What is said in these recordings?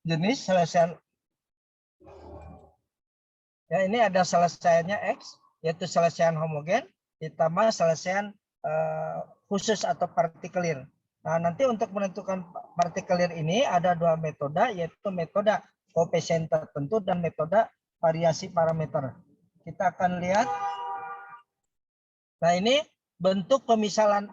jenis selesaian. Ya, ini ada selesaiannya X, yaitu selesaian homogen, ditambah selesaian khusus atau partikelir. Nah, nanti untuk menentukan partikelir ini ada dua metode, yaitu metode koefisien tertentu dan metode variasi parameter. Kita akan lihat. Nah, ini bentuk pemisalan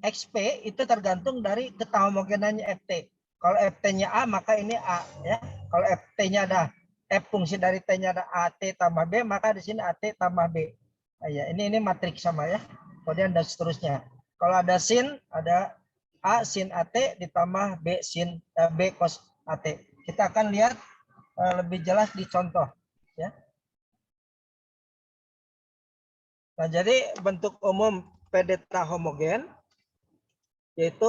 XP itu tergantung dari ketahomogenannya FT. Kalau FT-nya A, maka ini A. Ya. Kalau FT-nya ada F fungsi dari T-nya ada AT tambah B, maka di sini AT tambah B. Nah, ya, ini matriks sama ya. Kemudian dan seterusnya. Kalau ada sin, ada A sin AT ditambah B sin B cos AT. Kita akan lihat lebih jelas di contoh. Ya. Nah, jadi bentuk umum P-delta homogen yaitu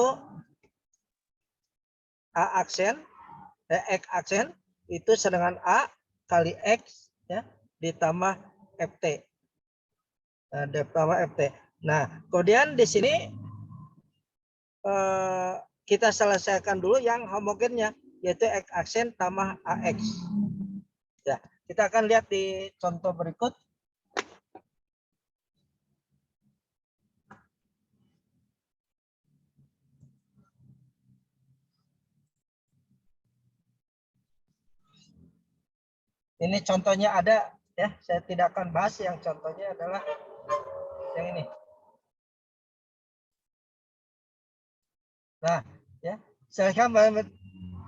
A aksen, X aksen itu dengan A kali X ya ditambah FT. Nah, ditambah FT. Nah, kemudian di sini kita selesaikan dulu yang homogennya yaitu X aksen tambah AX. Ya, kita akan lihat di contoh berikut. Ini contohnya ada ya, saya tidak akan bahas, yang contohnya adalah yang ini. Nah, ya,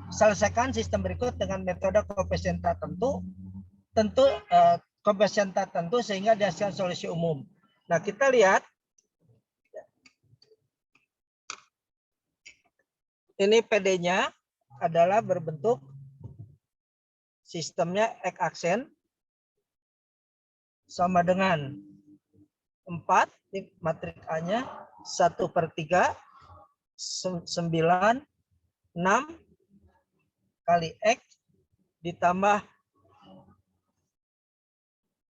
selesaikan sistem berikut dengan metode koefisien tertentu, koefisien tertentu sehingga dihasilkan solusi umum. Nah, kita lihat ini PD-nya adalah berbentuk sistemnya X aksen sama dengan 4, matrik A-nya 1/3, 9, 6 kali X ditambah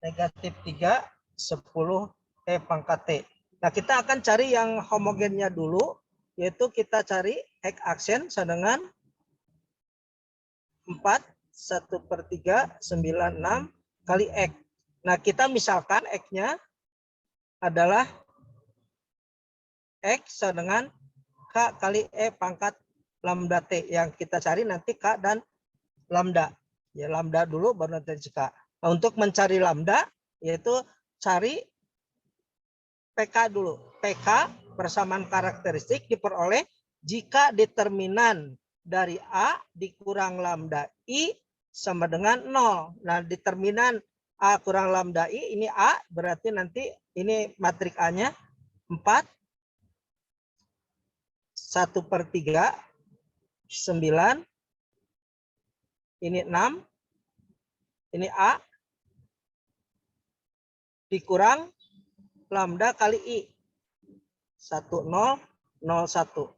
negatif 3, 10 pangkat T. Nah, kita akan cari yang homogennya dulu, yaitu kita cari X aksen sama dengan 4, 1/3, 9, 6 kali X. Nah, kita misalkan X-nya adalah X sama dengan K kali E pangkat lambda T. Yang kita cari nanti K dan lambda. Ya, lambda dulu baru nanti K. Nah, untuk mencari lambda, yaitu cari PK dulu. PK persamaan karakteristik diperoleh jika determinan dari A dikurang lambda I sama dengan 0. Nah, determinan A kurang lambda I, ini A, berarti nanti ini matrik A-nya 4, 1/3, 9, ini 6, ini A, dikurang lambda kali I, 1, 0, 0, 1.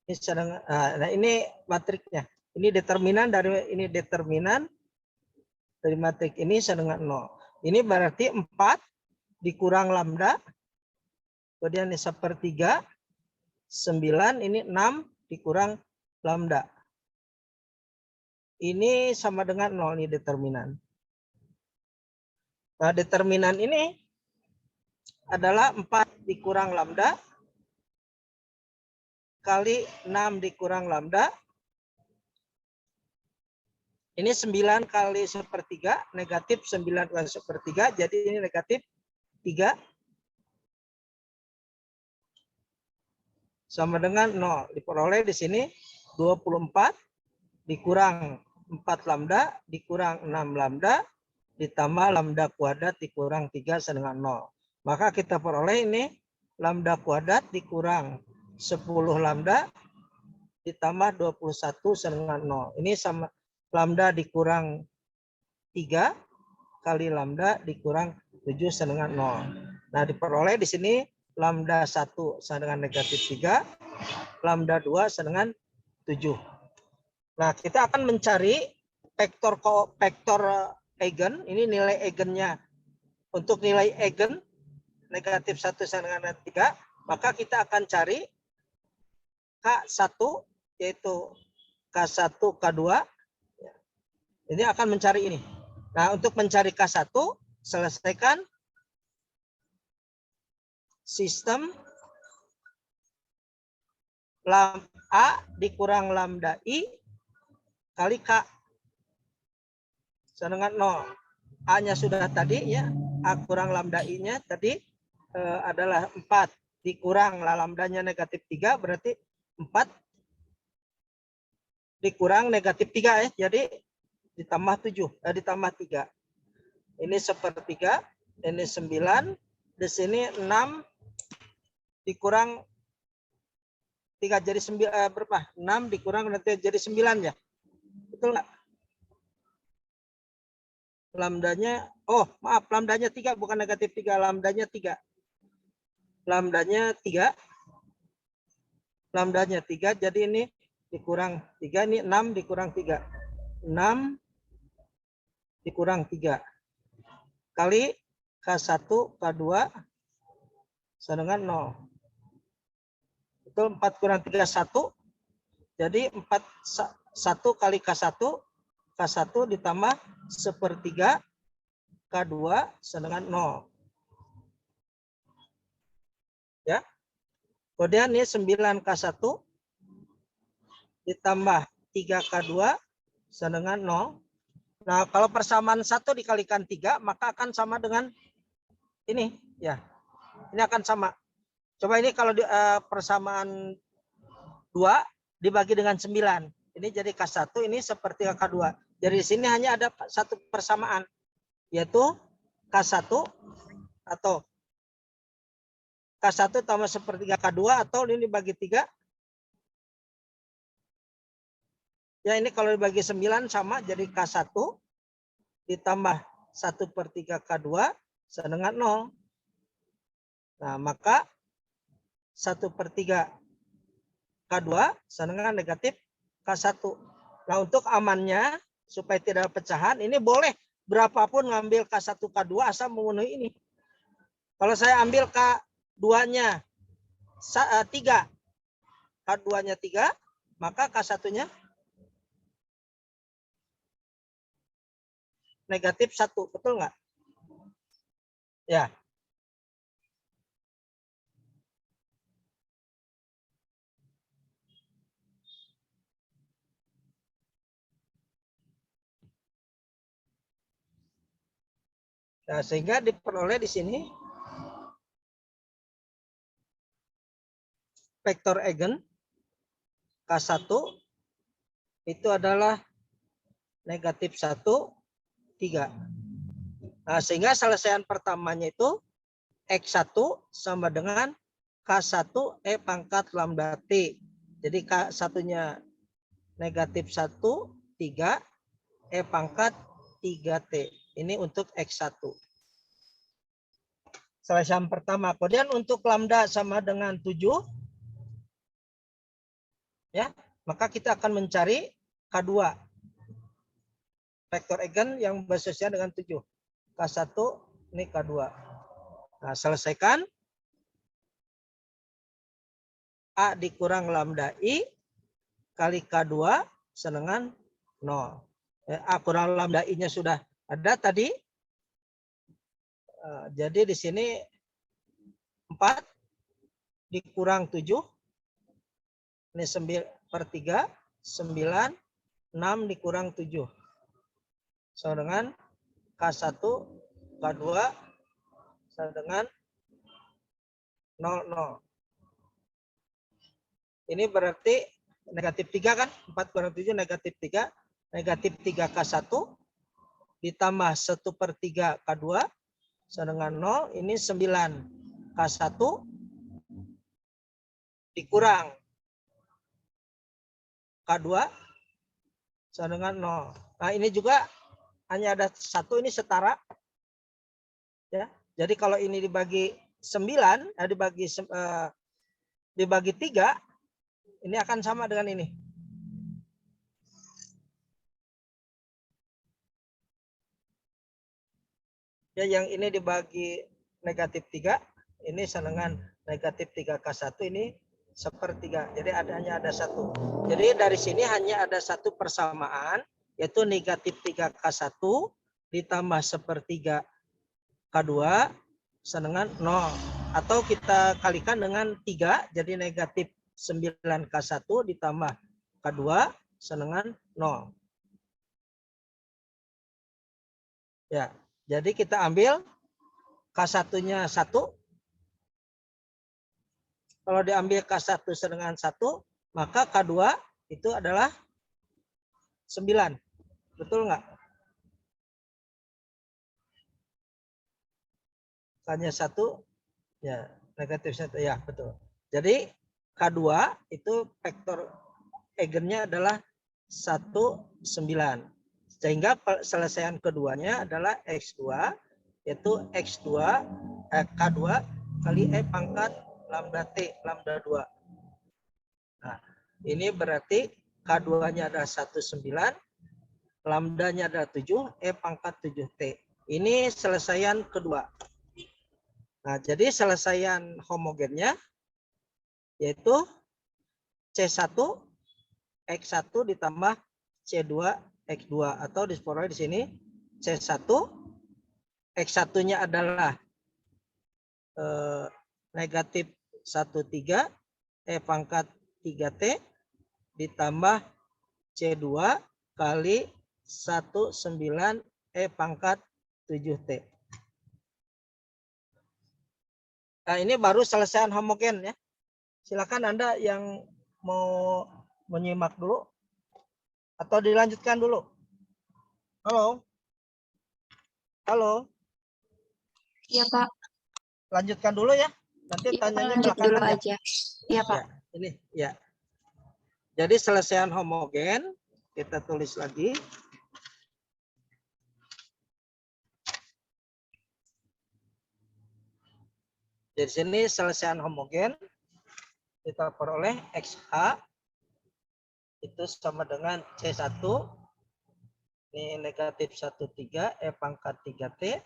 Ini sedang, nah ini matriknya. Ini determinan dari matrik ini sedang 0. Ini berarti 4 dikurang lambda, kemudian ini 1/3, 9, ini 6 dikurang lambda. Ini sama dengan 0, ini determinan. Nah, determinan ini adalah 4 dikurang lambda kali 6 dikurang lambda. Ini 9 kali 1/3, negatif 9 kali 1/3, jadi ini negatif 3. Sama dengan 0. Diperoleh di sini 24 dikurang 4 lambda dikurang 6 lambda ditambah lambda kuadrat dikurang 3 sama dengan 0. Maka kita peroleh ini lambda kuadrat dikurang 10 lambda ditambah 21 sama dengan 0. Ini sama lambda dikurang 3 kali lambda dikurang 7 sama dengan 0. Nah, diperoleh di sini lambda 1 sama dengan negatif 3, lambda 2 sama dengan 7. Nah, kita akan mencari vektor eigen. Ini nilai eigennya. Untuk nilai eigen negatif 1 sama dengan 3, maka kita akan cari K1, yaitu K1, K2 Ini akan mencari ini. Nah, untuk mencari K1, selesaikan sistem lambda A dikurang lambda I kali K sama dengan 0. A-nya sudah tadi ya, A kurang lambda I-nya tadi adalah 4 dikurang lambdanya negatif 3 berarti 4 dikurang negatif 3 ya. Jadi ditambah 7, ditambah 3. Ini sepertiga, ini 9, di sini 6 dikurang 3 jadi 9 berapa? 6 dikurang nanti jadi 9 ya. Betul nggak? Lambdanya, oh maaf, lambdanya 3 bukan negatif 3, lambdanya 3. Lambdanya 3. Lambdanya 3, jadi ini dikurang 3, ini 6 dikurang 3. 6 dikurang 3. Kali K1, K2 sama dengan 0. Betul, 4 kurang 3, 1. Jadi 1 kali K1, K1 ditambah sepertiga K2 sama dengan 0. Ya. Kemudian ini 9K1 ditambah 3K2 sama dengan 0. Nah, kalau persamaan 1 dikalikan 3, maka akan sama dengan ini. Ya, ini akan sama. Coba ini kalau persamaan 2 dibagi dengan 9. Ini jadi K1, ini sepertiga K2. Jadi di sini hanya ada satu persamaan, yaitu K1 atau K1 tambah sepertiga K2 atau ini dibagi 3. Ya ini kalau dibagi 9 sama jadi K1 ditambah 1/3 K2 sama dengan 0. Nah maka 1/3 K2 sama dengan negatif K1. Nah untuk amannya supaya tidak ada pecahan ini boleh berapapun ngambil K1 K2 asal memenuhi ini. Kalau saya ambil K2-nya 3, K2-nya 3, maka K1-nya negatif 1, betul nggak? Ya. Nah, sehingga diperoleh di sini vektor eigen K1 itu adalah negatif 1, 3. Nah, sehingga selesaian pertamanya itu X1 sama dengan K1 E pangkat lambda T. Jadi K1-nya negatif 1, 3, E pangkat 3T. Ini untuk X1. Selesaian pertama. Kemudian untuk lambda sama dengan 7. Ya, maka kita akan mencari K2. Vektor eigen yang basisnya dengan 7. K1 ini K2. Nah, selesaikan. A dikurang lambda I kali K2 sama dengan 0. A kurang lambda I-nya sudah ada tadi. Jadi di sini 4 dikurang 7. Ini 9/3. 9. 6 dikurang 7. Sama dengan K1, K2 sama dengan 0, 0. Ini berarti negatif 3 kan? 4 kurang 7 negatif 3. Negatif 3 K1 ditambah 1/3 K2 sama dengan 0. Ini 9 K1 dikurang K2 sama dengan 0. Nah ini juga hanya ada 1, ini setara. Ya. Jadi kalau ini dibagi 9, dibagi 3, ini akan sama dengan ini. Ya, yang ini dibagi negatif 3, ini sama dengan negatif 3K1, ini sepertiga. Jadi hanya ada 1. Jadi dari sini hanya ada 1 persamaan, yaitu negatif 3K1 ditambah 1/3 K2 dengan 0. Atau kita kalikan dengan 3, jadi negatif 9K1 ditambah K2 dengan 0. Ya, jadi kita ambil K1-nya 1. Kalau diambil K1 dengan 1, maka K2 itu adalah 9. Betul nggak? K-nya 1, ya negatif 1, ya betul. Jadi K2 itu vektor eigennya adalah 1, 9. Sehingga penyelesaian keduanya adalah X2, yaitu X2 K2 kali E pangkat lambda T, lambda 2. Nah, ini berarti K2-nya adalah 19, lambdanya adalah 7, E pangkat 7T. Ini selesaian kedua. Nah, jadi selesaian homogennya yaitu C1 X1 ditambah C2 X2, atau disporai di sini C1 X1-nya adalah negatif 13 E pangkat 3T ditambah C2 kali 19 E pangkat 7T. Nah, ini baru selesaian homogen ya. Silakan Anda yang mau menyimak dulu atau dilanjutkan dulu. Halo? Halo? Iya, Pak. Lanjutkan dulu ya. Nanti Iya, Pak, tanyanya lanjut belakangan dulu ya. aja. Iya, Pak. Ya, ini ya. Jadi selesaian homogen kita tulis lagi. Di sini selesaian homogen kita peroleh XH itu sama dengan C1 ini negatif 13 E pangkat 3T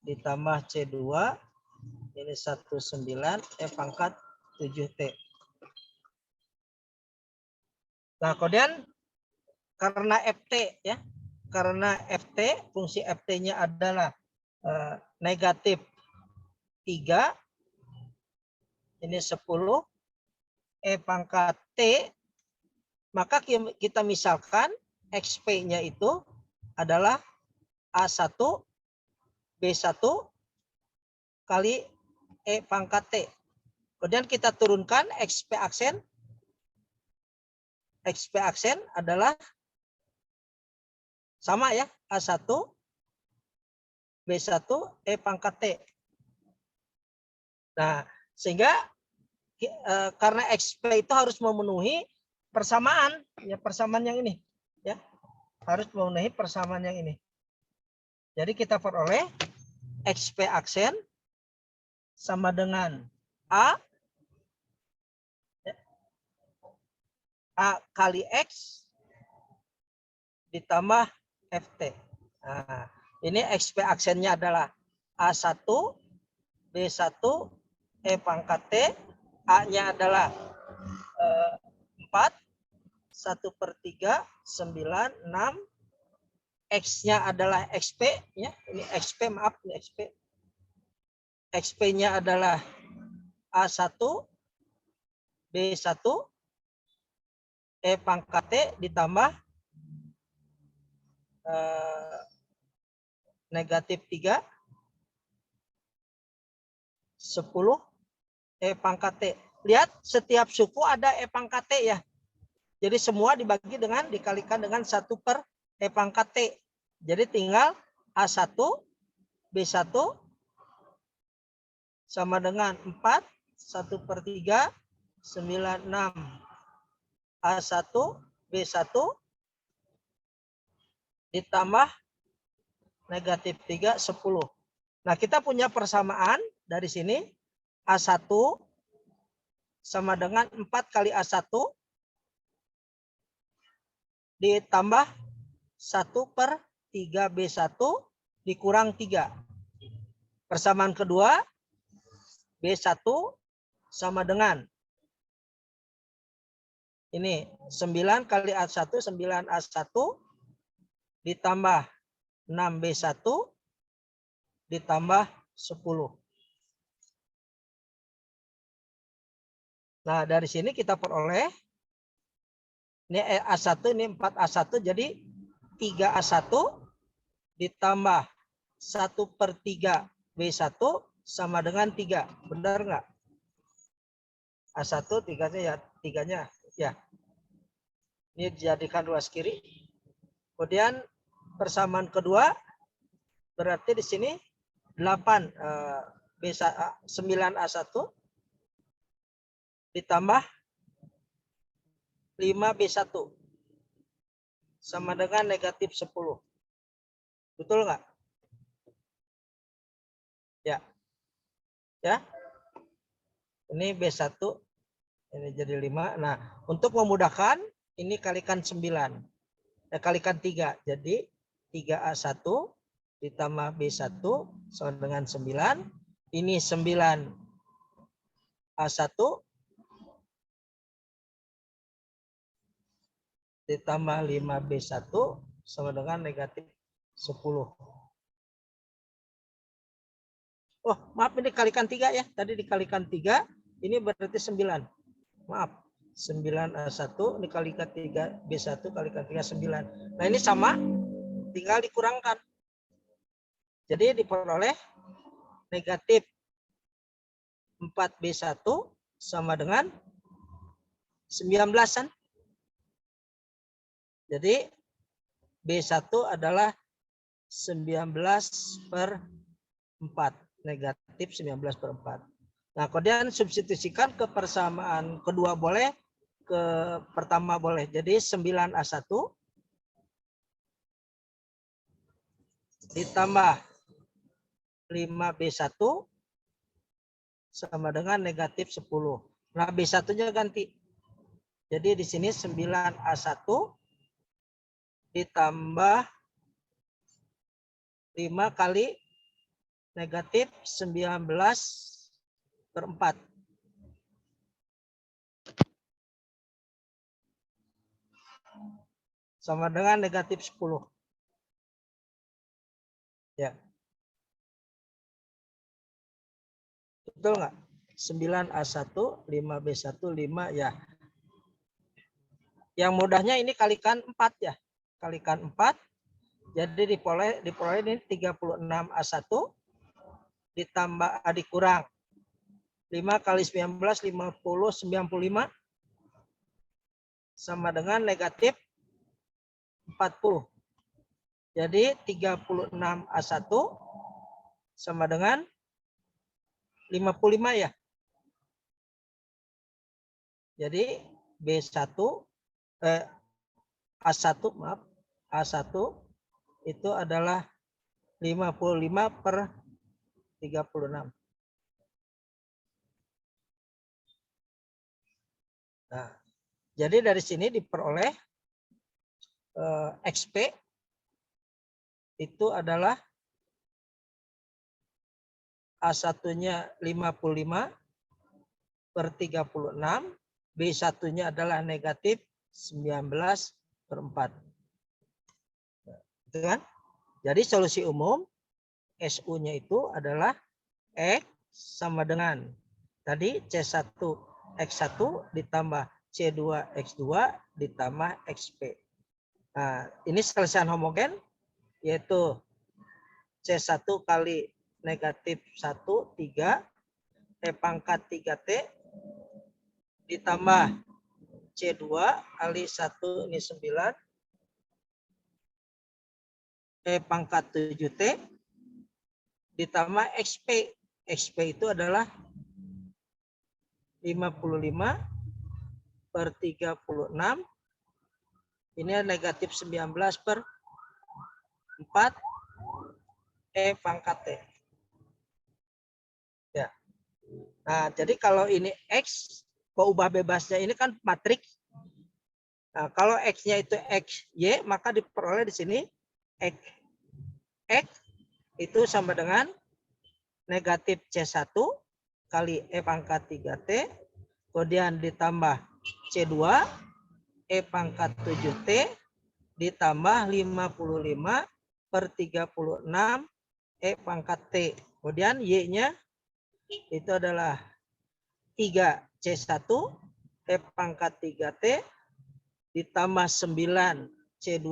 ditambah C2 ini 19 E pangkat 7T. Nah, kemudian karena FT ya, karena FT fungsi FT-nya adalah negatif 3 ini 10 E pangkat T, maka kita misalkan XP-nya itu adalah A1 B1 kali E pangkat T. Kemudian kita turunkan XP aksen. XP aksen adalah sama ya, A1 B1 E pangkat T. Nah, sehingga karena XP itu harus memenuhi persamaan, ya persamaan yang ini, ya harus memenuhi persamaan yang ini. Jadi kita peroleh XP aksen sama dengan A kali X ditambah FT. Nah, ini XP aksennya adalah A1 B1 E pangkat T, A-nya adalah 4, 1/3, 9, 6. X-nya adalah XP, ya. Ini XP, maaf, ini XP. XP-nya adalah A1, B1, E pangkat T ditambah negatif 3, 10, E pangkat T. Lihat, setiap suku ada E pangkat T ya. Jadi semua dibagi dengan, dikalikan dengan 1 per E pangkat T. Jadi tinggal A1, B1 sama dengan 4, 1/3, 96. A1, B1 ditambah negatif 3, 10. Nah, kita punya persamaan dari sini. A1 sama dengan 4 kali A1 ditambah 1/3 B1 dikurang 3. Persamaan kedua, B1 sama dengan ini 9 kali A1, 9 A1 ditambah 6B1 ditambah 10. Nah, dari sini kita peroleh ini A1, ini 4A1, jadi 3A1 ditambah 1/3 B1 sama dengan 3. Benar nggak? A1 tiganya ya. Ini dijadikan ruas kiri. Kemudian persamaan kedua berarti di sini 8 9A1 ditambah 5B1 sama dengan negatif 10. Betul nggak? Ya. Ya. Ini B1, ini jadi 5. Nah, untuk memudahkan, ini kalikan 9. Kalikan 3. Jadi 3A1 ditambah B1 sama dengan 9. Ini 9A1 ditambah 5B1 sama dengan negatif 10. Oh, maaf, ini kalikan 3 ya. Tadi dikalikan 3, ini berarti 9. Maaf, 9A1 dikalikan 3B1 kalikan 3, 9. Nah, ini sama, tinggal dikurangkan. Jadi diperoleh negatif 4B1 sama dengan 19-an. Jadi B1 adalah 19/4. Negatif 19/4. Nah, kemudian substitusikan ke persamaan kedua boleh, ke pertama boleh. Jadi 9A1 ditambah 5B1 sama dengan negatif 10. Nah, B1-nya ganti. Jadi di sini 9A1 ditambah 5 kali negatif 19/4. Sama dengan negatif 10. Ya. Betul nggak? 9A1, 5B1, 5 ya. Yang mudahnya ini kalikan 4 ya. Kalikan 4. Jadi diperoleh ini 36A1 ditambah dikurang 5 kali 19, 50, 95 sama dengan negatif 40. Jadi 36A1 sama dengan 55 ya. Jadi A1 maaf, A1 itu adalah 55/36. Nah, jadi dari sini diperoleh XP itu adalah A1-nya 55/36, B1-nya adalah negatif 19/4. Gitu kan? Jadi solusi umum SU-nya itu adalah X sama dengan tadi C1 X1 ditambah C2 X2 ditambah XP. Nah, ini selesaian homogen yaitu C1 kali negatif 1, 3, E pangkat 3T ditambah C2 kali 1, ini 9, E pangkat 7T ditambah XP. XP itu adalah 55/36. Ini negatif 19/4 E pangkat T. Ya. Nah, jadi kalau ini X, peubah bebasnya ini kan matriks. Nah, kalau X-nya itu XY, maka diperoleh di sini X itu sama dengan negatif C1 kali E pangkat 3T, kemudian ditambah C2 E pangkat 7T ditambah 55 per 36 E pangkat T. Kemudian Y-nya itu adalah 3C1 E pangkat 3T ditambah 9 C2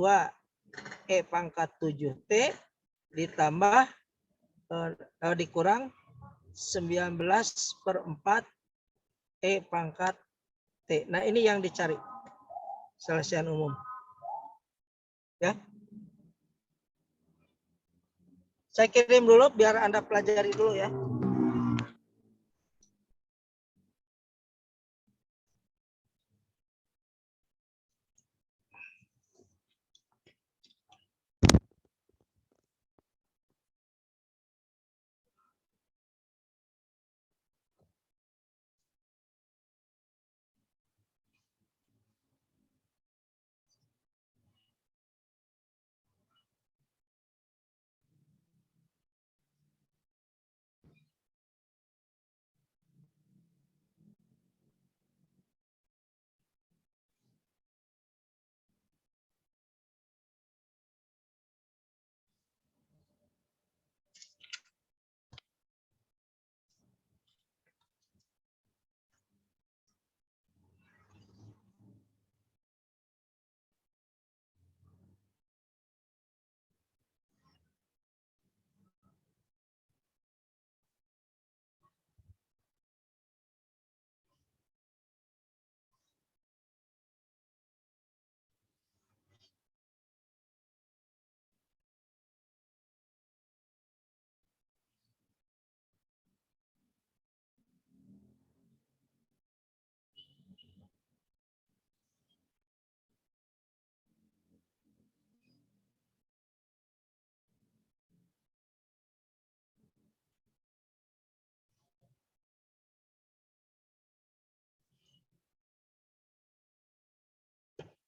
E pangkat 7T ditambah dikurang 19 per 4 E pangkat T. Nah, ini yang dicari. Selesaian umum. Ya. Saya kirim dulu biar Anda pelajari dulu ya.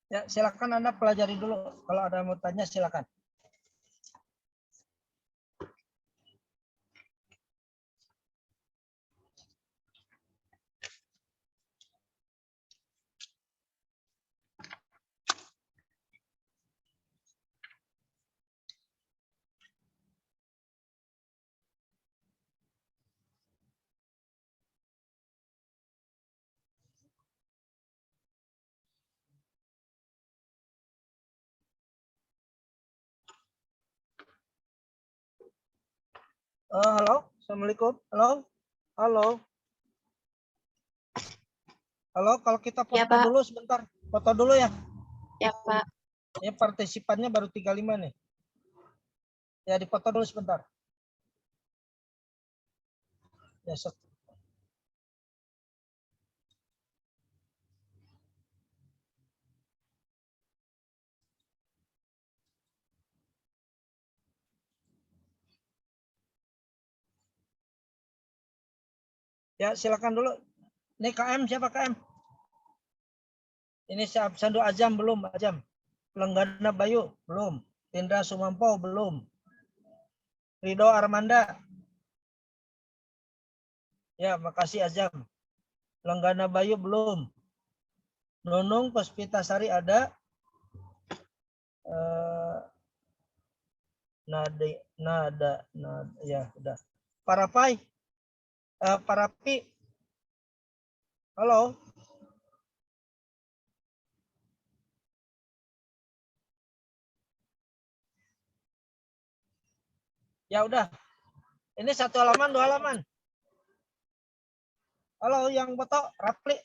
Ya, silakan Anda pelajari dulu. Kalau ada mau tanya silakan. Halo, Assalamualaikum. Halo, halo, halo. Kalau kita foto Ya, Pak. dulu sebentar, foto dulu ya. Ya, Pak. Ini partisipannya baru 35 nih. Ya, dipoto dulu sebentar. Ya, ya silakan dulu. Ini KM siapa KM? Ini Sandu Azam belum, Azam. Lenggana Bayu belum. Indra Sumampo belum. Rido Armanda. Ya, makasih Azam. Lenggana Bayu belum. Nunung Puspitasari ada. Nada, ya udah. Parapai, Parapi. Halo. Ya udah. Ini 1 halaman, 2 halaman. Halo, yang foto Rapli,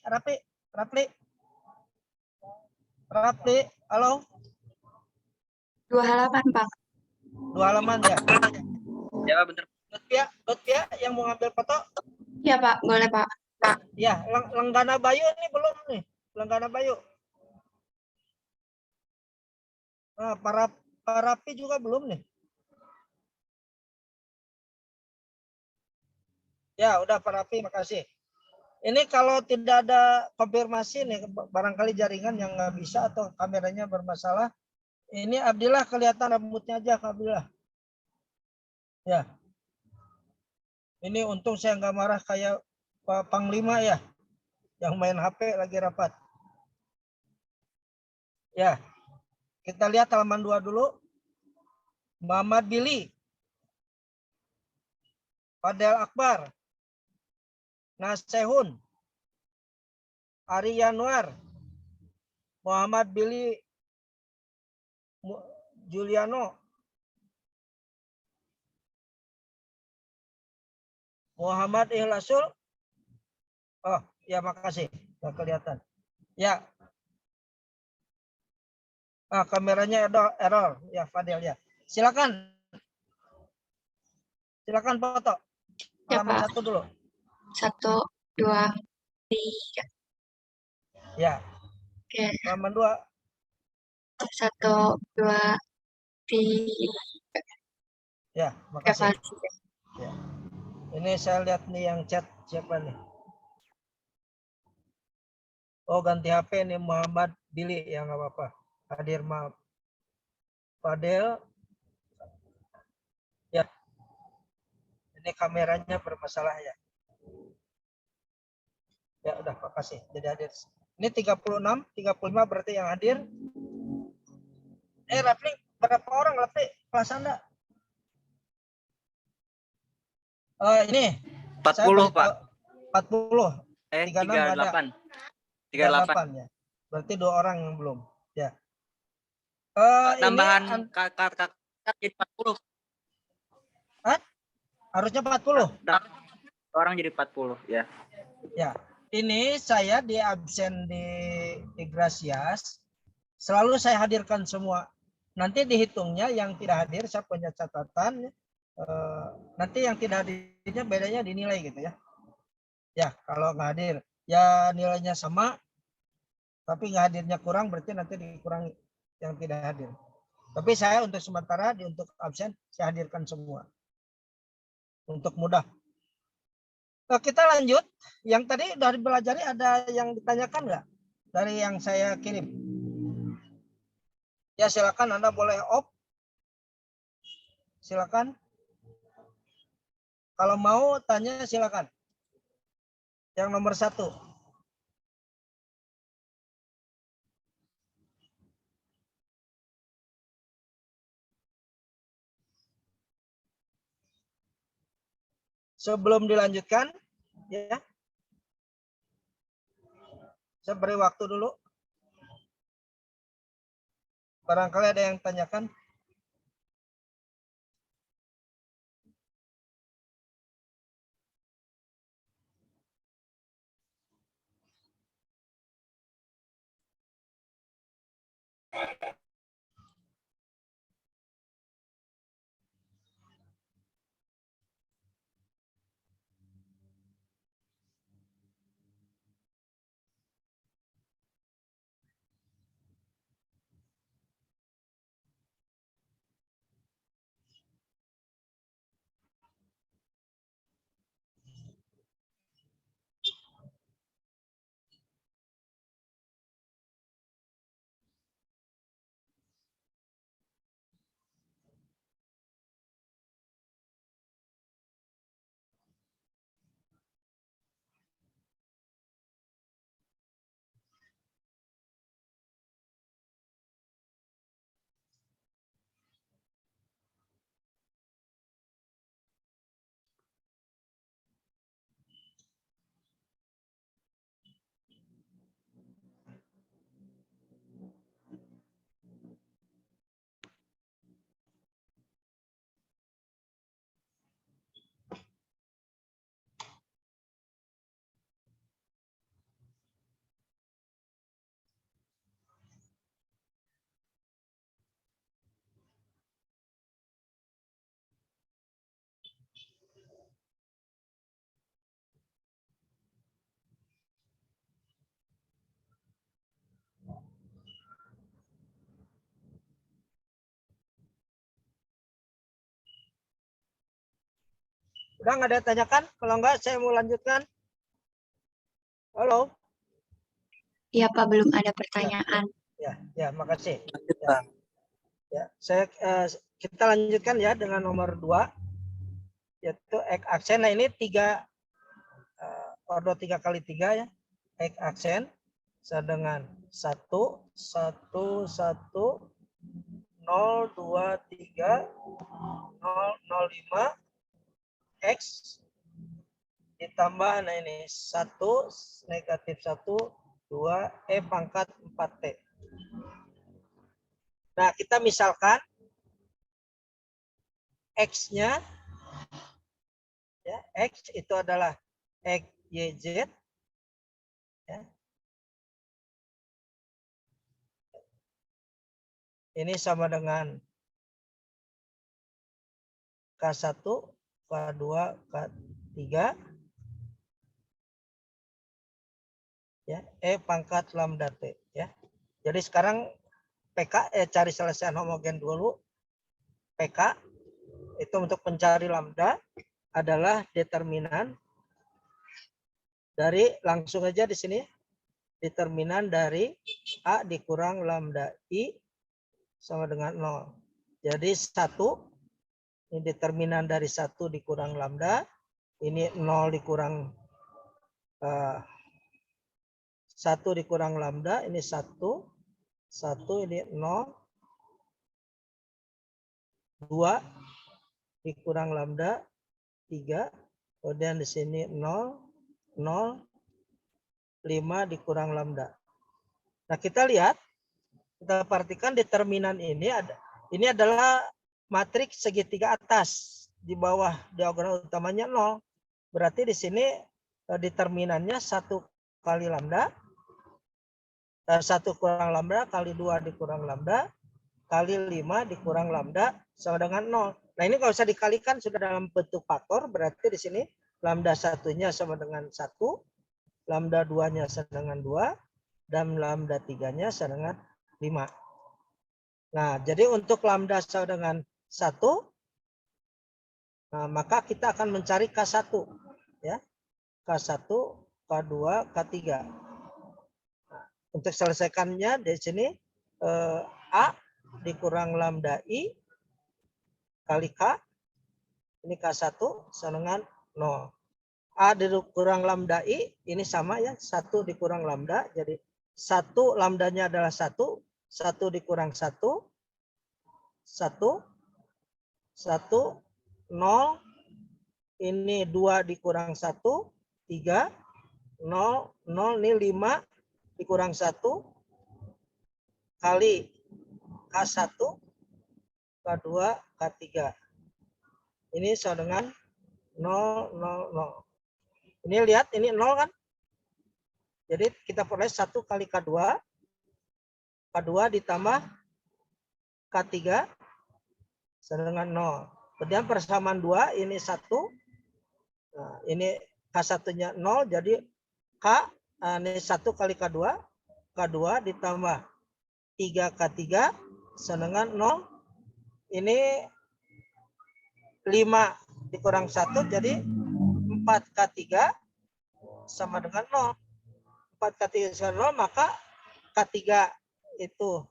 halo. 2 halaman, Pak. 2 halaman ya. Ya, Pak, bentar. Lutfia yang mau ngambil foto? Ya, Pak. Boleh, Pak. Ya, Lenggana Bayu ini belum nih. Lenggana Bayu. Nah, Parapi juga belum nih. Ya, udah Parapi, makasih. Ini kalau tidak ada konfirmasi nih, barangkali jaringan yang nggak bisa atau kameranya bermasalah. Ini Abdillah kelihatan rambutnya aja, Abdillah. Ya. Ini untung saya nggak marah kayak Pak Panglima ya, yang main HP lagi rapat. Ya. Kita lihat halaman 2 dulu. Muhammad Billy, Fadel Akbar, Nasehun, Ari Yanwar, Muhammad Billy Juliano, Muhammad Ikhlasul. Oh, ya makasih. Nggak kelihatan. Ya. Kameranya error. Ya, Fadel ya. Silakan. Silakan foto. Ya, Halaman Pak. 1 dulu. 1, 2, 3. Ya. Oke. Halaman 2. 1, 2, 3. Ya, Ya, makasih. Pak. Ya. Ini saya lihat nih yang chat siapa nih? Oh, ganti HP nih Muhammad Billy ya, nggak apa-apa. Hadir maaf. Fadel. Ya. Ini kameranya bermasalah ya. Ya udah, makasih. Jadi hadir. Ini 36, 35 berarti yang hadir. Rafli, berapa orang Rafli kelas Anda? Ini 40, Pak. 40. 36 nggak ada. 38. 38. 38 ya. Berarti 2 orang yang belum. Ya. Tambahan kakak jadi 40. Harusnya 40. Orang jadi 40 ya. Ya. Ini saya di absen di Gracias. Selalu saya hadirkan semua. Nanti dihitungnya yang tidak hadir, saya punya catatan. Nanti yang tidak hadirnya bedanya dinilai gitu ya. Ya, kalau nggak hadir, ya nilainya sama, tapi nggak hadirnya kurang, berarti nanti dikurangi yang tidak hadir. Tapi saya untuk sementara, untuk absen, saya hadirkan semua. Untuk mudah. Kita lanjut. Yang tadi udah dipelajari, ada yang ditanyakan nggak? Dari yang saya kirim. Ya silakan, Anda boleh off. Silakan. Kalau mau tanya silakan. Yang nomor 1. Sebelum dilanjutkan, ya, saya beri waktu dulu. Barangkali ada yang tanyakan. Udah nggak ada yang tanyakan? Kalau nggak, saya mau lanjutkan. Halo. Iya, Pak. Belum ada pertanyaan. Ya, makasih. Ya, kita lanjutkan ya dengan nomor 2, yaitu X aksen. Nah ini 3 ordo 3 kali 3 ya. X aksen dengan 1, 1, 1, 023 005 X ditambah nah ini 1 negatif 1 2 E pangkat 4T. Nah, kita misalkan X-nya ya, X itu adalah X, Y, Z ya. Ini sama dengan K1, K2, K3 ya, E pangkat lambda T ya. Jadi sekarang PK cari selesaian homogen dulu. PK itu untuk mencari lambda adalah determinan dari langsung aja di sini determinan dari A dikurang lambda I sama dengan 0. Jadi 1 ini determinan dari 1 dikurang lambda, ini 0 dikurang 1 dikurang lambda, ini 1 ini 0 2 dikurang lambda 3, kemudian di sini 0 0 5 dikurang lambda. Nah, kita lihat, kita perhatikan determinan ini adalah matriks segitiga atas, di bawah diagonal utamanya 0. Berarti di sini determinannya 1 kali lambda, 1 kurang lambda kali 2 dikurang lambda kali 5 dikurang lambda sama dengan 0. Nah, ini kalau usah dikalikan sudah dalam bentuk faktor, berarti di sini lambda 1-nya sama dengan 1, lambda 2-nya sama dengan 2, dan lambda 3-nya sama dengan 5. Nah, jadi untuk lambda sama dengan 1, nah, maka kita akan mencari K1 ya. K1, K2, K3. Nah, untuk selesaikannya di sini A dikurang lambda I kali K, ini K1 sama dengan 0. A dikurang lambda I ini sama ya, 1 dikurang lambda, jadi 1 lambdanya adalah 1 dikurang 1 1 1 0, ini 2 dikurang 1 3 0 0, ini 5 dikurang 1 kali K1 K2 K3. Ini sama dengan 0 0 0. Ini lihat, ini 0 kan? Jadi kita peroleh 1 kali K2 ditambah K3 sama dengan 0. Kemudian persamaan 2, ini 1. Nah, ini K1-nya 0, jadi K ini 1 kali K2 ditambah 3K3 sama dengan 0. Ini 5 dikurang 1, jadi 4K3 sama dengan 0. 4K3 sama 0, maka K3 itu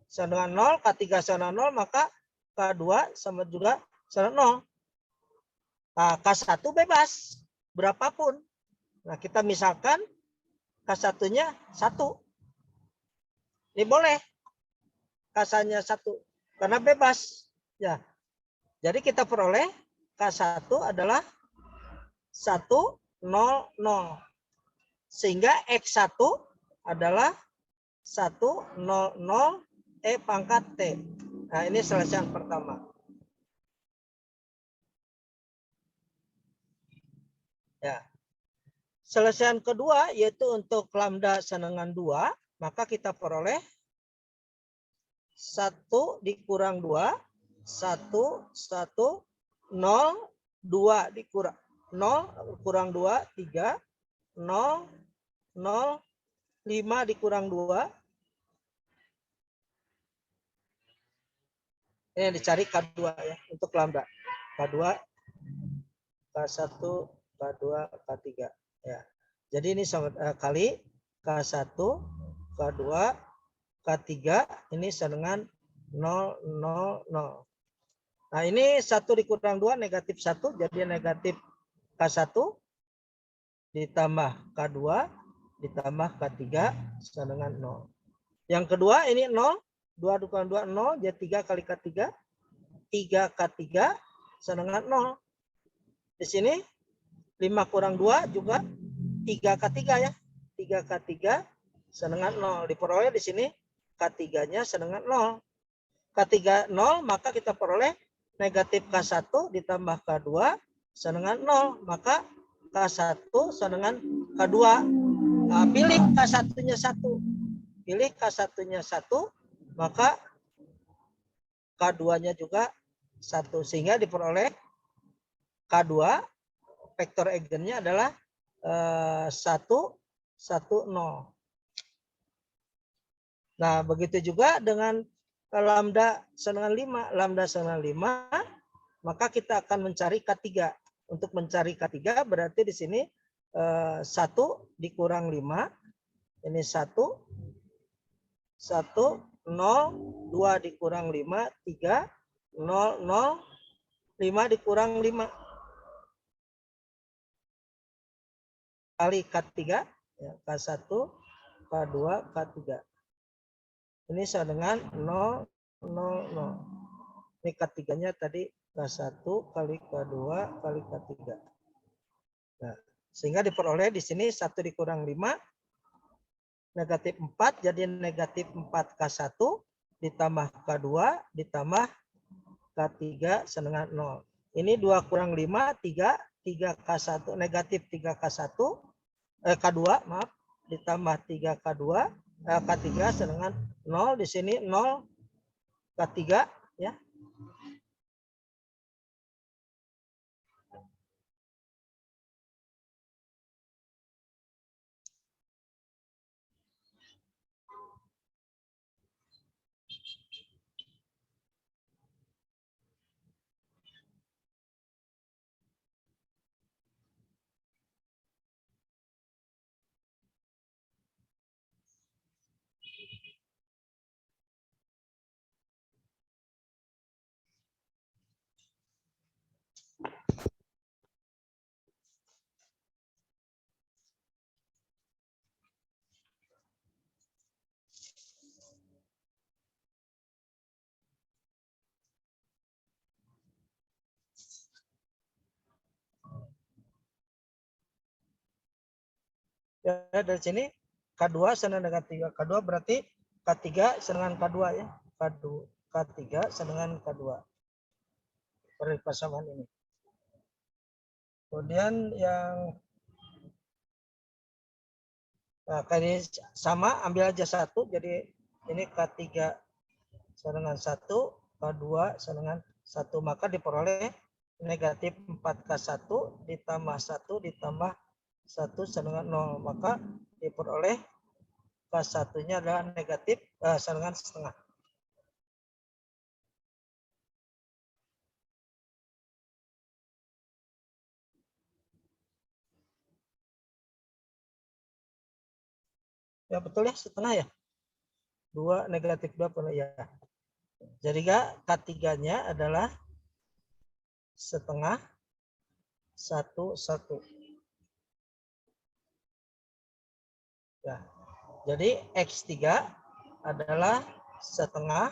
sama dengan 0, K3 sama 0, maka K2 sama juga sama 0. Nah, K1 bebas, berapapun. Nah, kita misalkan K1-nya 1. Ini boleh. K1-nya 1, karena bebas. Ya. Jadi kita peroleh K1 adalah 1 0 0. Sehingga X1 adalah 1 0 0 E pangkat T. Nah, ini selesaian pertama. Ya. Selesaian kedua yaitu untuk lambda sama dengan 2, maka kita peroleh 1 dikurang 2, 1 1 0 2 dikurang 0 kurang 2 3 0 0 5 dikurang 2. Ini dicari K2 ya untuk lambda. K2, K1, K2, K3 ya. Jadi ini sama kali K1, K2, K3 ini sama dengan 0 0 0. Nah, ini 1 dikurang 2 negatif 1, jadi negatif K1 ditambah K2 ditambah K3 sama dengan 0. Yang kedua ini 0, 2 dikurang 2, 0. Jadi 3 kali K3. 3K3 sama dengan 0. Di sini 5 kurang 2 juga 3K3 ya. 3K3 sama dengan 0. Diperoleh di sini K3-nya sama dengan 0. K3 0, maka kita peroleh negatif K1 ditambah K2 sama dengan 0. Maka K1 sama dengan K2. Nah, pilih K1-nya 1. Pilih K1-nya 1, maka K2-nya juga 1. Sehingga diperoleh K2, vektor eigennya adalah 1, 1, 0. Nah, begitu juga dengan lambda sama dengan 5. Lambda sama dengan 5, maka kita akan mencari K3. Untuk mencari K3 berarti di sini 1 dikurang 5. Ini 1, 1, 0, 2 dikurang 5, 3, 0, 0, 5 dikurang 5. Kali K3, ya, K1, K2, K3. Ini sama dengan 0, 0, 0. Ini K3-nya tadi K1 kali K2 kali K3. Nah, sehingga diperoleh di sini 1 dikurang 5, negatif 4, jadi negatif 4K1 ditambah K2 ditambah K3 sama dengan 0. Ini 2 kurang 5, 3, 3K1, negatif 3K1, K2, maaf, ditambah 3K2, K3 sama dengan 0. Di sini 0 K3, ya. Ya, dari sini K2 sama dengan K3. K2 berarti K3 sama dengan K2 ya. K3 sama dengan K2. Perpasangan ini. Kemudian yang kali sama, ambil aja 1. Jadi ini K3 sama dengan 1, K2 sama dengan 1. Maka diperoleh negatif 4K1 ditambah 1 ditambah 1 sama dengan 0. Maka diperoleh K1-nya adalah negatif sama dengan setengah. Ya betul ya, setengah ya. 2 negatif 2 penuh ya. Jadi K3-nya adalah setengah 1, 1. Ya. Jadi X3 adalah setengah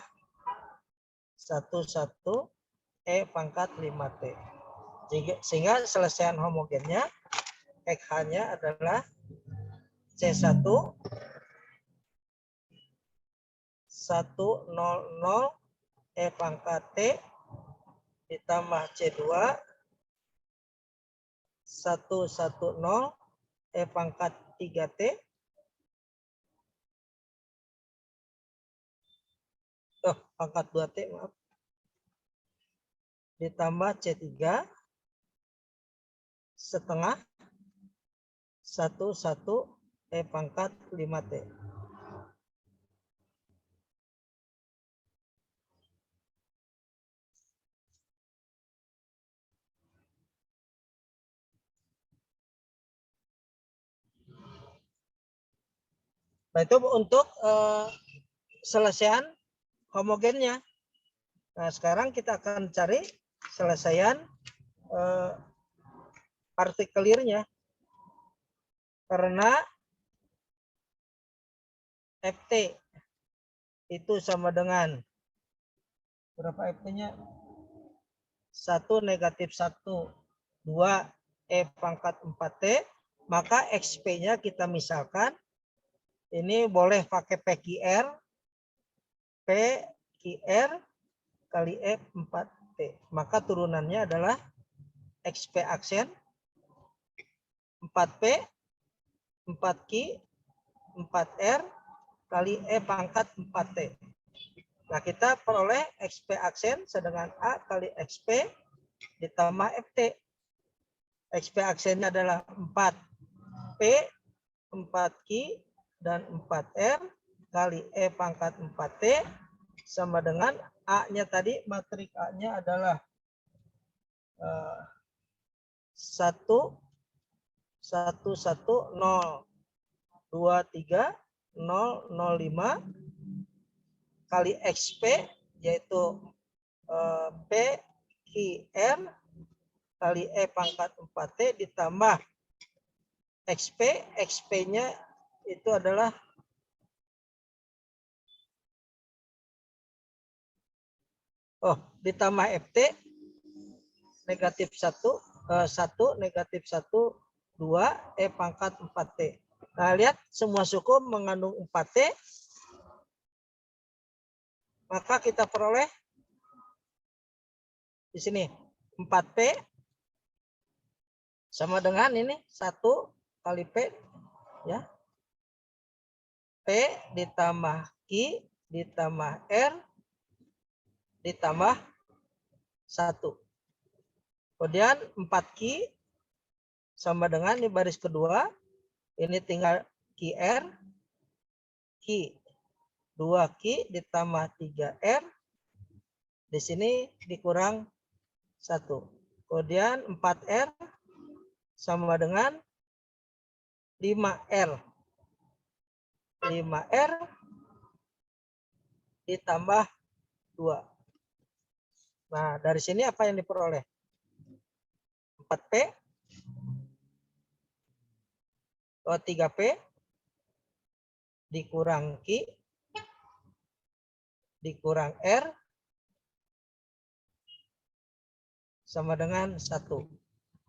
1, 1 E pangkat 5T. Sehingga selesaian homogennya XH-nya adalah C1 100 E pangkat T ditambah C2 110 E pangkat 3T pangkat 2T maaf ditambah C3 setengah 11 E pangkat 5T. Nah itu untuk selesaian homogennya. Nah sekarang kita akan cari selesaian partikelirnya. Karena FT itu sama dengan berapa FT-nya? 1 negatif 1, 2 E pangkat 4T, maka XP-nya kita misalkan, ini boleh pakai PQR, PQR kali E 4T. Maka turunannya adalah XP aksen 4P, 4Q, 4R kali E pangkat 4T. Nah, kita peroleh XP aksen sedangkan A kali XP ditambah FT. XP aksennya adalah 4P, 4Q, dan 4R kali E pangkat 4T sama dengan A-nya tadi, matrik A-nya adalah 1, 1, 1, 0, 2, 3, 0, 0, 5 kali XP yaitu PQR kali E pangkat 4T ditambah XP, XP-nya itu adalah ditambah FT negatif 1, 1 negatif 1, 2 E pangkat 4T. Nah, lihat semua suku mengandung 4T, maka kita peroleh di sini 4P sama dengan ini 1 kali P, ya, P ditambah Q ditambah R ditambah 1. Kemudian 4Q sama dengan di baris kedua, ini tinggal QR, Q 2Q ditambah 3R, di sini dikurang 1. Kemudian 4R sama dengan 5R. 5R ditambah 2. Nah, dari sini apa yang diperoleh? 4P, 3P dikurang Q dikurang R sama dengan 1.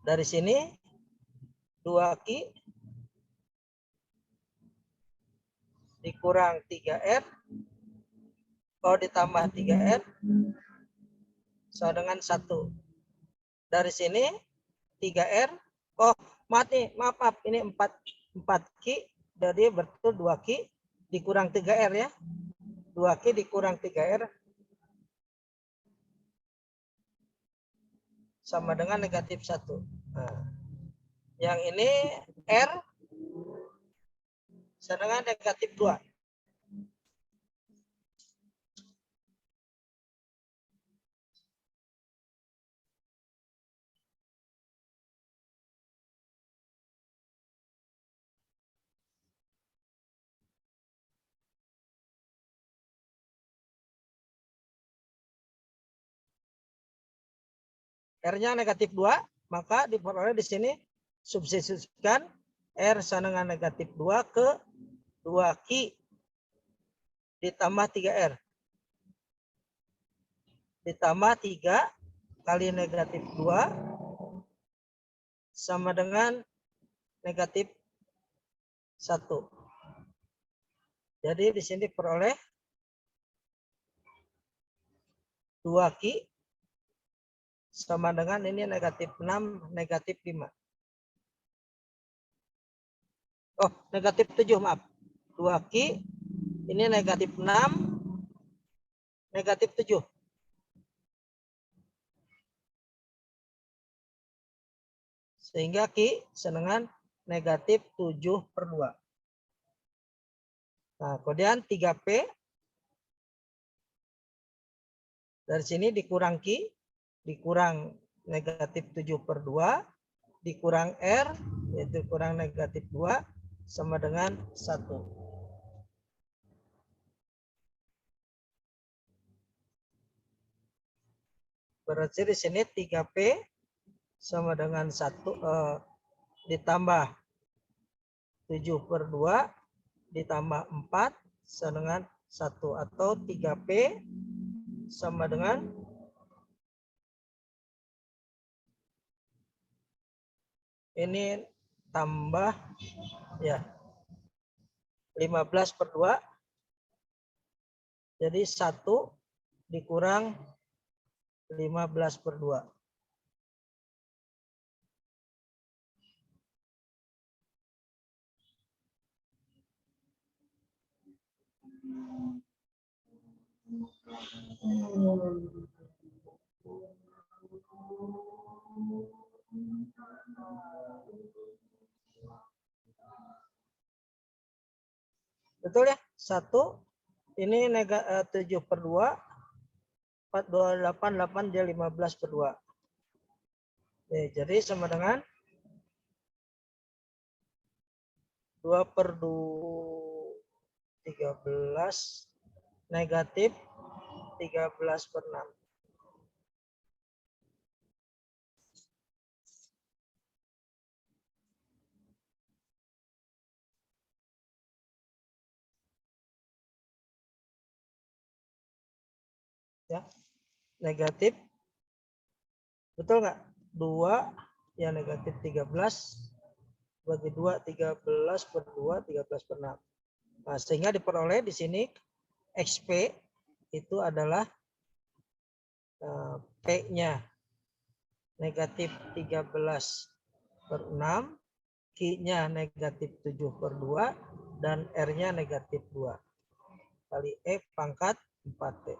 Dari sini 2Q dikurang 3R, kalau ditambah 3R sama dengan 1. Dari sini 3R, maaf, ini 4Q, jadi betul 2Q dikurang 3R ya. 2Q dikurang 3R sama dengan negatif 1. Nah, yang ini R sama dengan negatif 2. R-nya negatif 2, maka diperoleh di sini substitusikan R sama dengan negatif 2 ke 2Q ditambah 3R. Ditambah 3 kali negatif 2 sama dengan negatif 1. Jadi di sini diperoleh 2Q sama dengan ini negatif 6, negatif 5. Negatif 7, maaf. 2Q, ini negatif 6, negatif 7. Sehingga Q sama dengan negatif 7/2. Nah, kemudian 3P. Dari sini dikurang Q, dikurang negatif 7/2, dikurang R, yaitu kurang negatif 2, sama dengan 1. Berarti di sini 3P sama dengan 1 ditambah 7/2 ditambah 4 sama dengan 1 atau 3P sama dengan ini tambah ya 15/2. Jadi 1 dikurang 15/2. Betul ya? 1 ini 7/2, 4, 2, 8, 8 dia 15/2. Jadi sama dengan 2/13 negatif 13/6. Ya, negatif, betul nggak? 2 ya negatif 13 bagi 2, 13/2, 13/6. Nah, sehingga diperoleh di sini XP itu adalah P-nya negatif 13/6, Q-nya negatif 7/2, dan R-nya negatif 2 kali F pangkat 4T.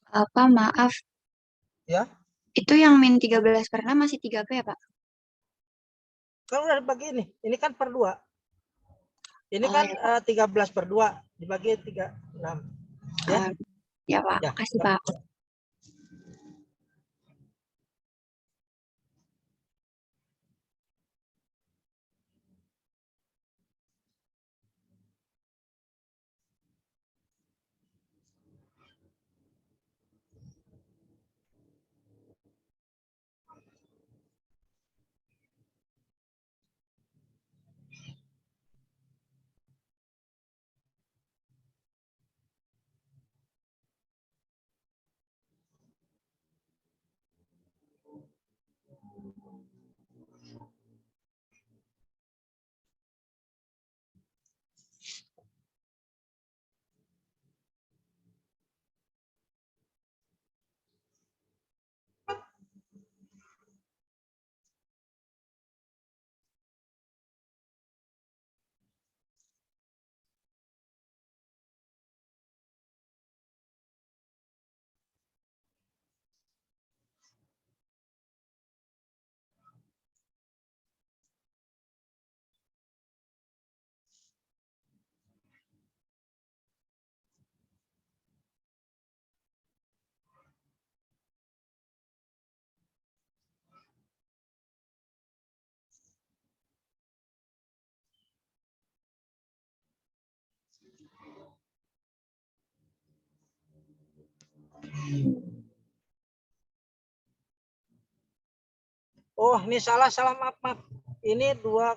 Pak, maaf. Ya. Itu yang min 13/6 masih 3P ya, Pak? Kalau udah dibagi ini kan per 2. Ini Oh, kan ya, 13/2 dibagi 36. Ya. Ya, Pak. Ya. Makasih, Pak. Oh, ini salah maaf. Ini 2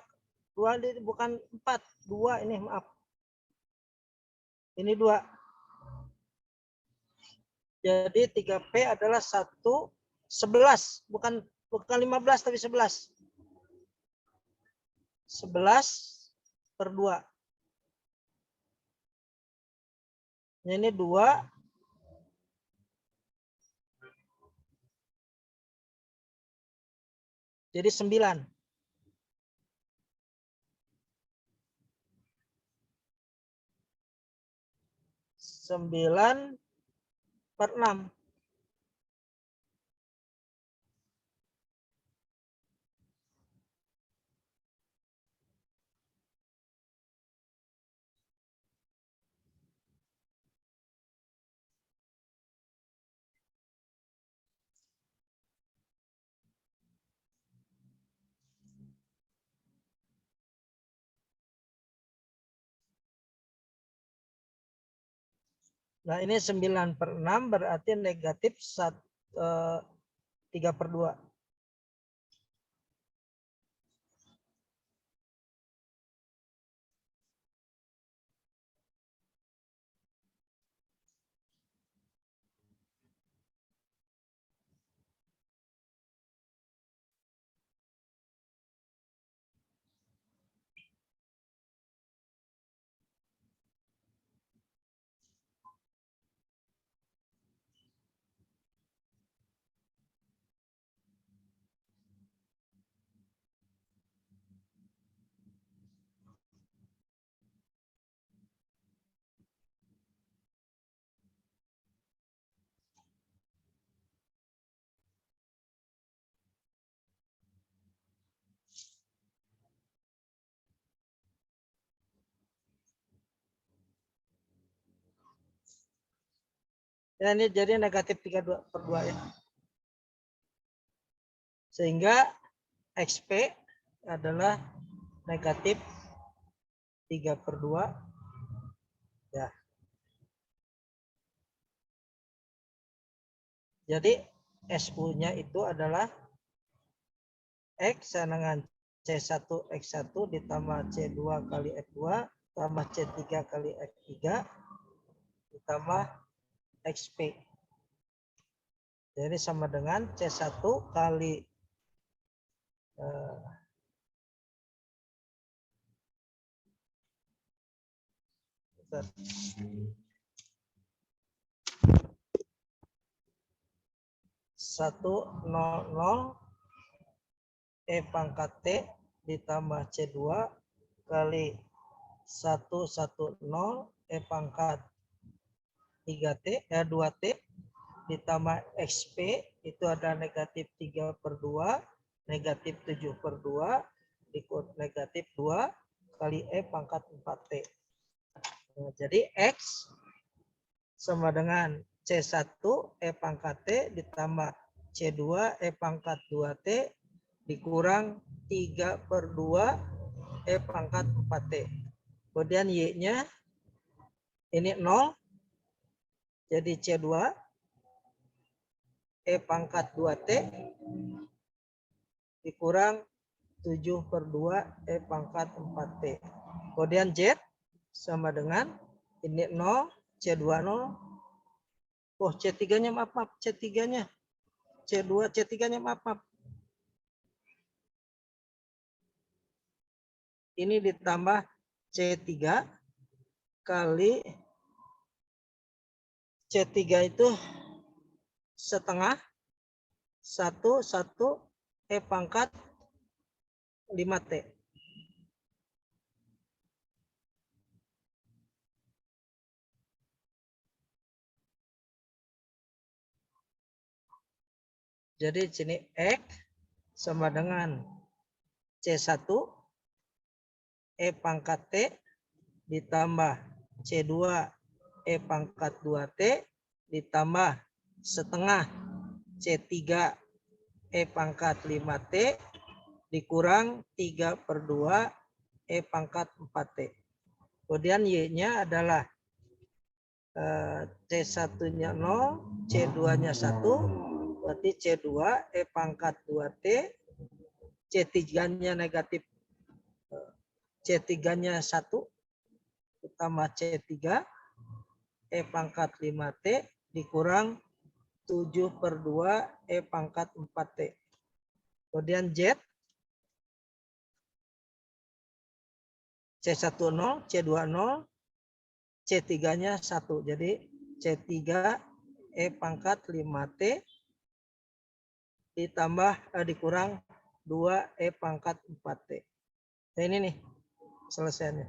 bukan 4, 2 ini maaf. Ini 2. Jadi 3P adalah 11, bukan 15 tapi 11. 11/2. Ini 2. Jadi 9. 9/6. Nah, ini 9/6 berarti negatif 3/2. Ya, ini jadi negatif 3/2 ya. Sehingga XP adalah negatif 3/2 ya. Jadi SU-nya itu adalah X dengan C1 X1 ditambah C2 kali X2 tambah C3 kali X3 ditambah XP. Jadi sama dengan C1 kali (100) E pangkat T ditambah C2 kali 110 E pangkat 2T ditambah XP itu ada negatif 3/2 negatif 7/2 ikut negatif 2 kali E pangkat 4T. Nah, jadi X sama dengan C1 E pangkat T ditambah C2 E pangkat 2T dikurang 3/2 E pangkat 4T. Kemudian Y-nya ini 0. Jadi C2 E pangkat 2T dikurang 7/2 E pangkat 4T. Kemudian Z sama dengan ini 0, C2 0. Oh, C3-nya maaf, C3-nya. C2, C3-nya maaf. Ini ditambah C3 kali C3 itu setengah 1 E pangkat 5T. Jadi sini X sama dengan C1 E pangkat T ditambah C2 E pangkat 2T ditambah setengah C3 E pangkat 5T dikurang 3/2 E pangkat 4T. Kemudian Y-nya adalah C1-nya 0, C2-nya 1, berarti C2 E pangkat 2T, C3-nya negatif, C3-nya 1, ditambah C3 E pangkat 5T dikurang 7/2 E pangkat 4T. Kemudian Z C1 0, C2 0, C3-nya 1. Jadi C3 E pangkat 5T ditambah dikurang 2 E pangkat 4T. Nah, ini nih selesainya.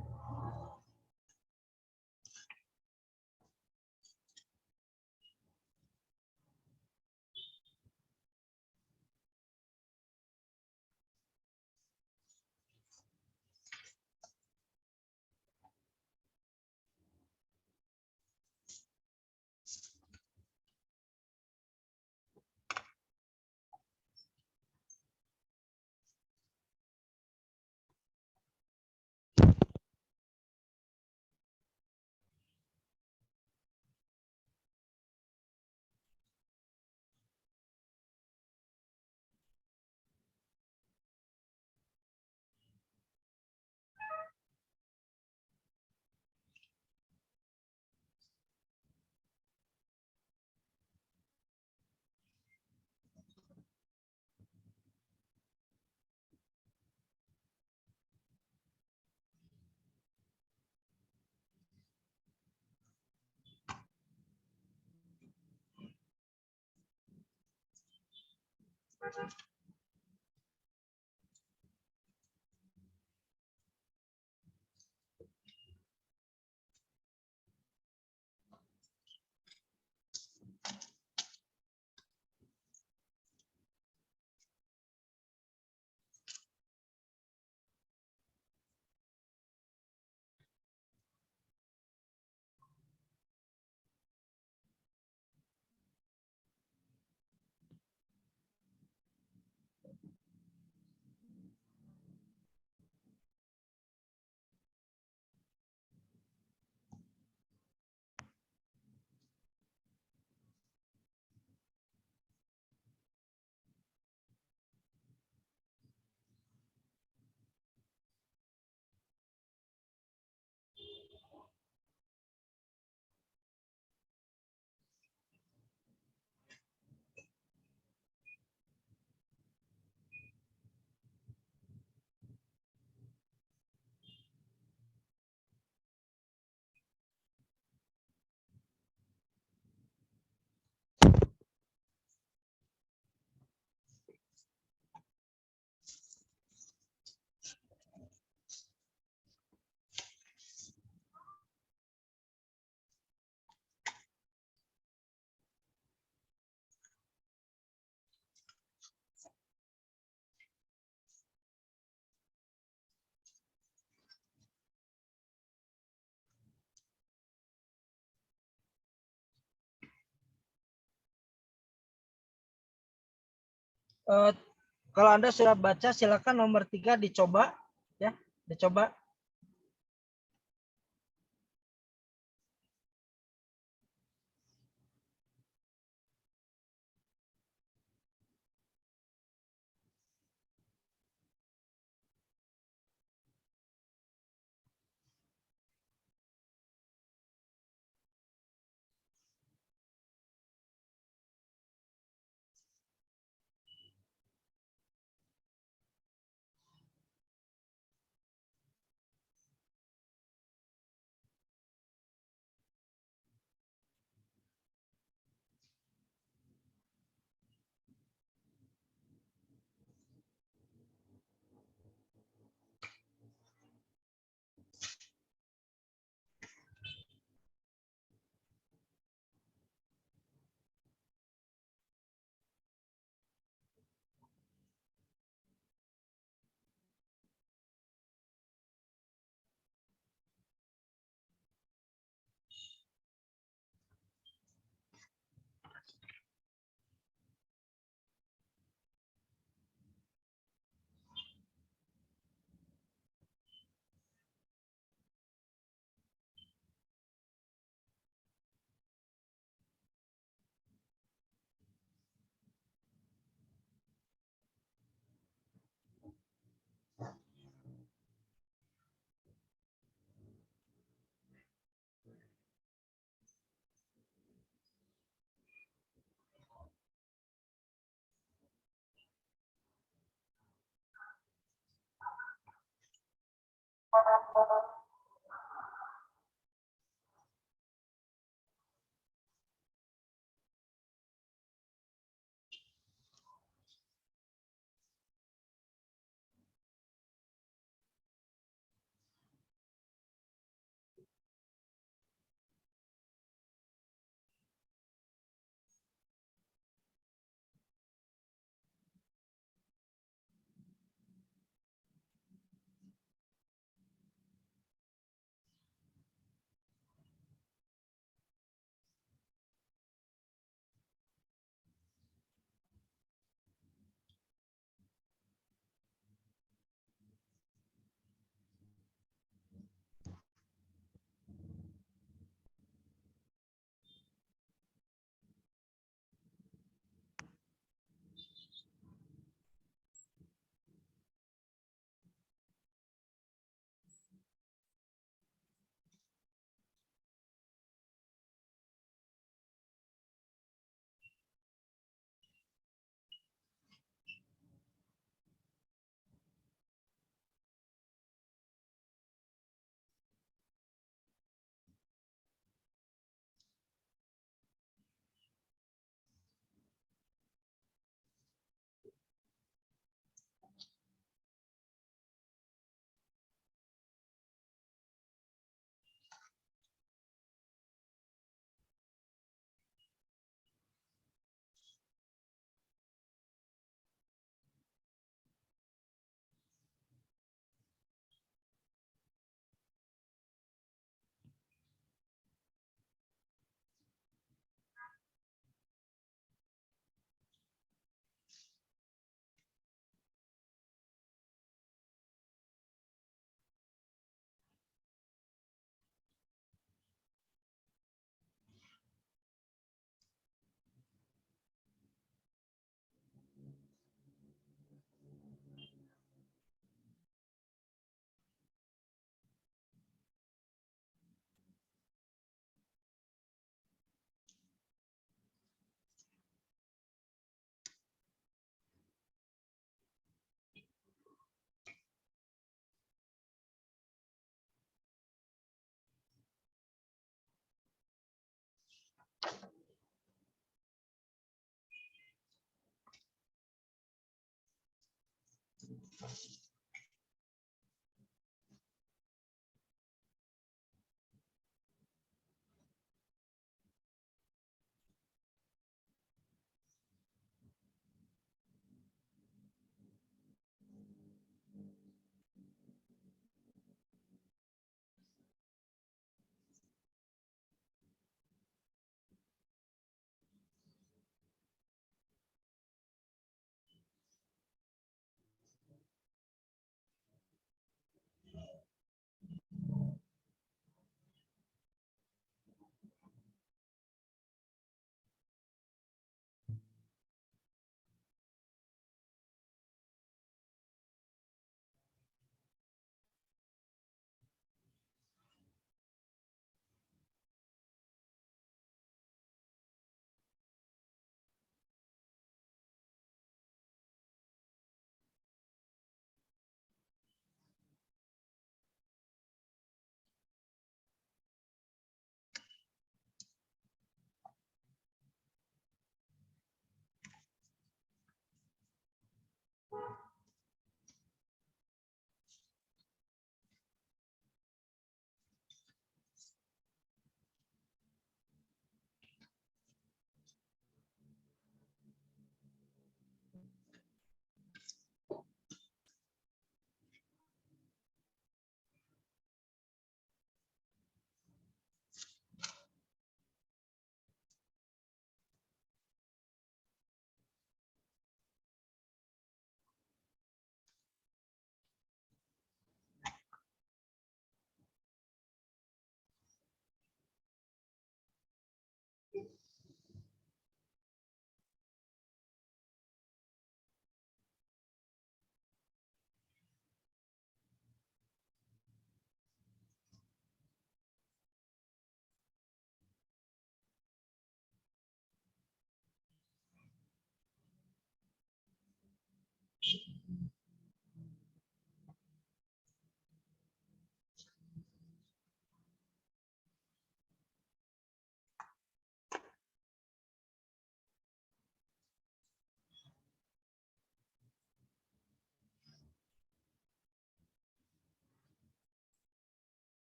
Eh, kalau Anda sudah baca, silakan nomor 3 dicoba, ya, dicoba.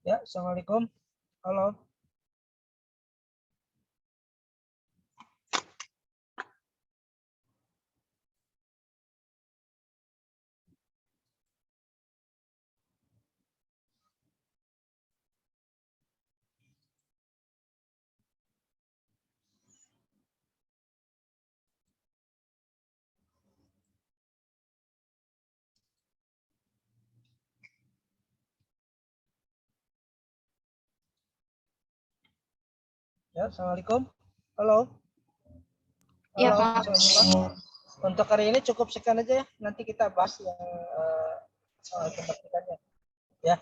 Ya, Assalamualaikum. Halo. Ya, Assalamualaikum. Halo. Ya, Halo, Pak. bisa jumpa. Untuk hari ini cukup sekian aja ya. Nanti kita bahas yang soal kebatikannya. Ya.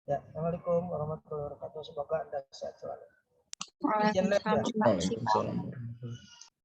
Ya, Assalamualaikum warahmatullahi wabarakatuh. Semoga Anda sehat selalu. Izin lab ya. Waalaikumsalam. Terima kasih, Pak. Waalaikumsalam warahmatullahi wabarakatuh.